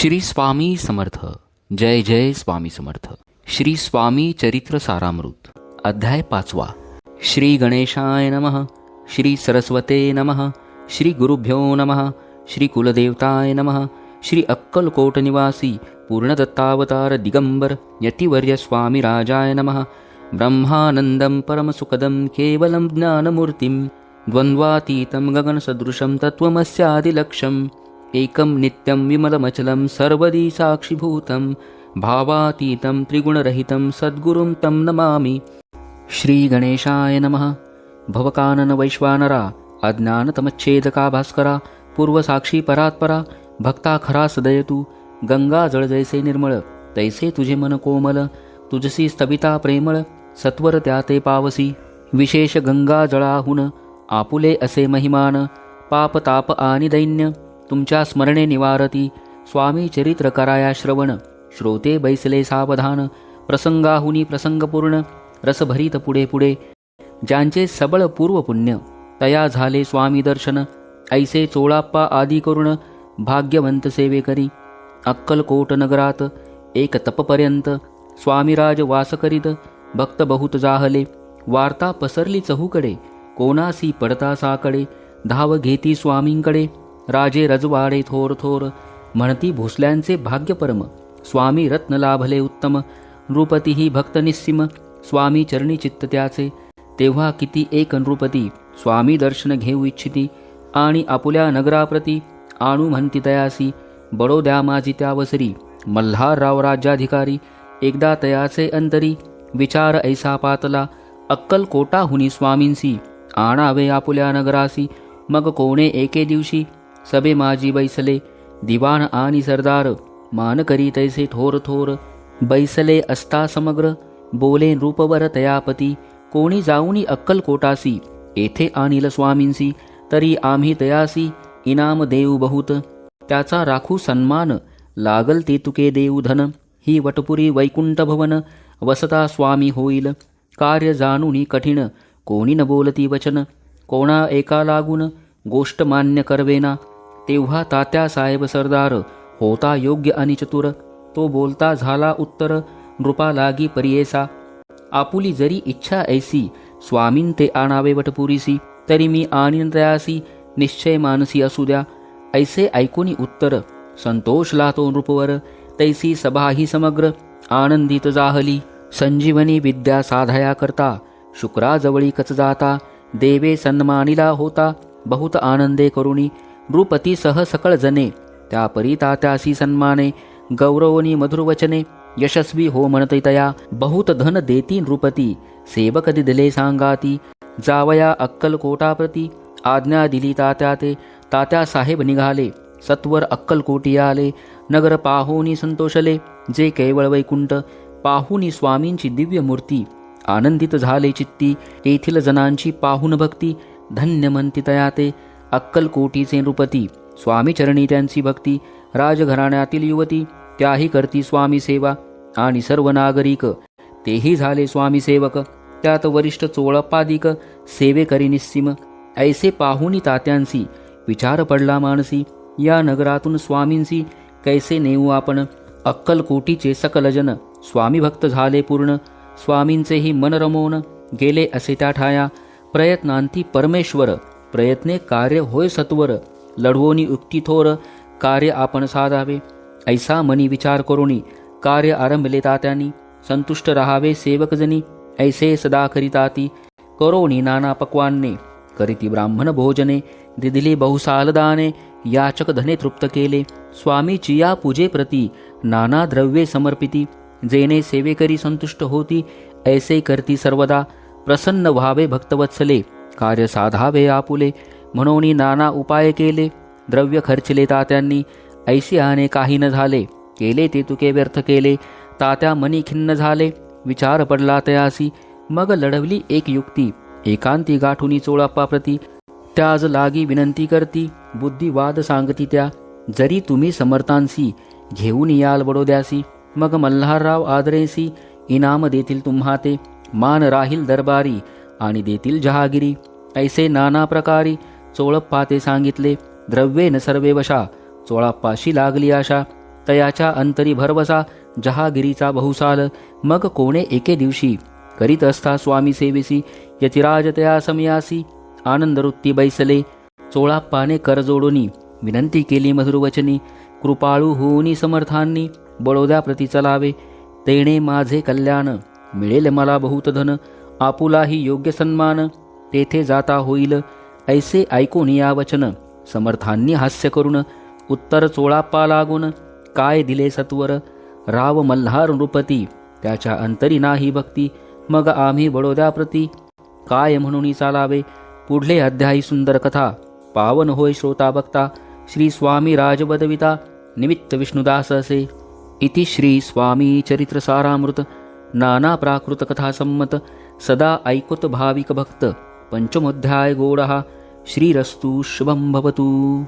श्री स्वामी समर्थ. जय जय स्वामी समर्थ. श्री स्वामी चरित्र सारामृत. अध्याय 5. श्री गणेशाय नमः. श्री सरस्वते नमः. श्री गुरुभ्यो नमः. श्री कुलदेवताय नमः. श्री अक्कलकोट निवासी पूर्णदत्तावतार दिगंबर यतिवर्य स्वामी राजाय नमः. ब्रह्मानंदं परमसुखदं केवलं ज्ञानमूर्तिं द्वन्द्वातीतं गगनसदृशं तत्त्वमस्यादिलक्ष्यम् एकं नित्यं विमलमचलं सर्वदी साक्षिभूतं भावातीतं त्रिगुणरहितं सद्गुरुं तं नमामि. श्री गणेशाय नमः. भवकानन वैश्वानरा अज्ञानतमच्छेदका भास्करा पूर्वसाक्षी परात्परा भक्ता खरा सदयतु. गंगा जळ जैसे निर्मळ तैसे तुझे मन कोमल तुझसी स्तबिता प्रेमळ सत्वर त्याते पावसी. विशेष गंगा जळाहून आपुले असे महिमान पाप ताप आणि दैन्य तुमच्या स्मरणे निवारती. स्वामी चरित्र कराया श्रवण श्रोते बैसले सावधान प्रसंगाहुनी प्रसंगपूर्ण रसभरीत पुढे पुढे. ज्यांचे सबळ पूर्व पुण्य तया झाले स्वामी दर्शन ऐसे चोळाप्पा आदी करुण भाग्यवंत सेवे करी. अक्कलकोट नगरात एक तपपर्यंत स्वामीराज वास करीत भक्त बहुत जाहले. वार्ता पसरली चहूकडे कोणासी पडता साकडे धाव घेती स्वामींकडे. राजे रजवाडे थोर थोर म्हणती भोसल्यांचे भाग्य परम स्वामी रत्न लाभले उत्तम. नृपती ही भक्त निस्सीम स्वामी चरणी चित्त त्याचे. तेव्हा किती एक नृपती स्वामी दर्शन घेऊ इच्छिती आणि आपुल्या नगराप्रती आणू म्हणती तयासी. बडोद्या माझी त्यावसरी मल्हारराव राज्याधिकारी एकदा तयाचे अंतरी विचार ऐसा पातला अक्कलकोटाहुनी स्वामींसी आणावे आपुल्या नगरासी. मग कोणे एके दिवशी सबे माझी बैसले दिवाण आणि सरदार मान करी तैसे थोर थोर. बैसले असता समग्र बोले नृपवर तयापती कोणी जाऊनी अक्कलकोटासी येथे आणील स्वामींसी. तरी आम्ही तयासी इनाम देऊ बहुत त्याचा राखू सन्मान लागल ते तुके देऊ धन. ही वटपुरी वैकुंठ भवन वसता स्वामी होईल. कार्य जाणूनी कठीण कोणी न बोलती वचन कोणा एका लागून गोष्ट मान्य करवेना. तेव्हा तात्या साहेब सरदार होता योग्य आणि चतुर. तो बोलता झाला उत्तर नृपा लागी परियेसा. आपुली जरी इच्छा ऐसी स्वामीन ते आणावे वटपुरीसी तरी मी आणीन तयासी निश्चय मानसी असू द्या. ऐसे ऐकूनी उत्तर संतोष लातो नृपवर तैसी सभा ही समग्र आनंदित जाहली. संजीवनी विद्या साधया करता शुक्राजवळी कच जाता देवे सन्मानिला होता बहुत आनंदे करुणी. नृपती सह सकळ जने त्या परी तात्यासी सन्माने गौरवनी मधुर वचने यशस्वी हो म्हणते तया. बहुत धन देती नृपती सेवक दिले सांगाती. जावया अक्कलकोटाप्रती आज्ञा दिली तात्या ते. तात्या साहेब निघाले सत्वर अक्कलकोटी आले. नगर पाहुनी संतोषले जे केवळ वैकुंठ पाहुनी स्वामींची दिव्य मूर्ती आनंदित झाले चित्ती. येथील जनांची पाहुन भक्ती धन्य म्हणती तया ते. अक्कलकोटीचे नृपती स्वामी चरणी त्यांची भक्ती. राजघराण्यातील युवती त्याही करती स्वामी सेवा आणि सर्व नागरिक तेही झाले स्वामी सेवक. त्यात वरिष्ठ चोळप्पादिक सेवे करी निस्सीम. ऐसे पाहुनी तात्यांसी विचार पडला मानसी या नगरातून स्वामींसी कैसे नेऊ आपण. अक्कलकोटीचे सकल जन स्वामी भक्त झाले पूर्ण. स्वामींचेही मन रमवून गेले असे त्या ठाया. प्रयत्नांती परमेश्वर प्रयत्ने कार्य होय सत्वर. लढवोनी युक्ती थोर कार्य आपण साधावे. ऐसा मनी विचार करुणी कार्य आरंभले तात्यांनी. संतुष्ट राहावे सेवकजनी ऐसे सदा करिताती. करोनी नाना पक्वान्ने करीती ब्राह्मण भोजने. दिदिले बहुसाल दाने याचक धने तृप्त केले. स्वामीची या पूजे प्रती नाना द्रव्ये समर्पिती. जेने सेवेकरी संतुष्ट होती ऐसे करती सर्वदा. प्रसन्न व्हावे भक्तवत्सले कार्य साधावे आपुले. म्हणून नाना उपाय केले द्रव्य खर्चले तात्यांनी. ऐसी आने काही न झाले केले ते तुके व्यर्थ केले. तात्या मनी खिन्न झाले विचार पडला तयासी. मग लढवली एक युक्ती एकांती गाठुनी चोळप्पाप्रती. त्याज लागी विनंती करती बुद्धिवाद सांगती त्या. जरी तुम्ही समर्थांसी घेऊन याल बडोद्यासी मग मल्हारराव आदरेसी इनाम देतील तुम्हा ते. मान राहील दरबारी आणि देतील जहागिरी. ऐसे नाना प्रकारी चोळप्पा ते सांगितले. द्रव्येन सर्वे वशा चोळाप्पाशी लागली आशा. तयाच्या अंतरी भरवसा जहागिरीचा बहुसाल. मग कोणे एके दिवशी करीत असता स्वामी सेवेसी, यतिराज तया समयासी आनंद वृत्ती बैसले. चोळाप्पाने कर जोडोनी विनंती केली मधुरवचनी, कृपाळू होऊनी समर्थांनी बडोद्या प्रती चलावे. तेणे माझे कल्याण मिळेल मला बहुत धन, आपुलाही योग्य सन्मान तेथे जाता होईल. ऐसे ऐकून या वचन समर्थांनी हास्य करून, उत्तर चोळाप्पा लागून काय दिले सत्वर. राव मल्हार नृपती त्याच्या अंतरी नाही भक्ती, मग आम्ही बडोद्याप्रती काय म्हणून चालावे. पुढले अध्यायी सुंदर कथा पावन होय श्रोता बघता. श्री स्वामी राजबदविता निमित्त विष्णुदास असे. इति श्री स्वामी चरित्र सारामृत नाना प्राकृत कथा संमत. सदा ऐकुत भाविक भक्त पंचमोध्याय गोडहा. श्रीरस्तु शुभं भवतु.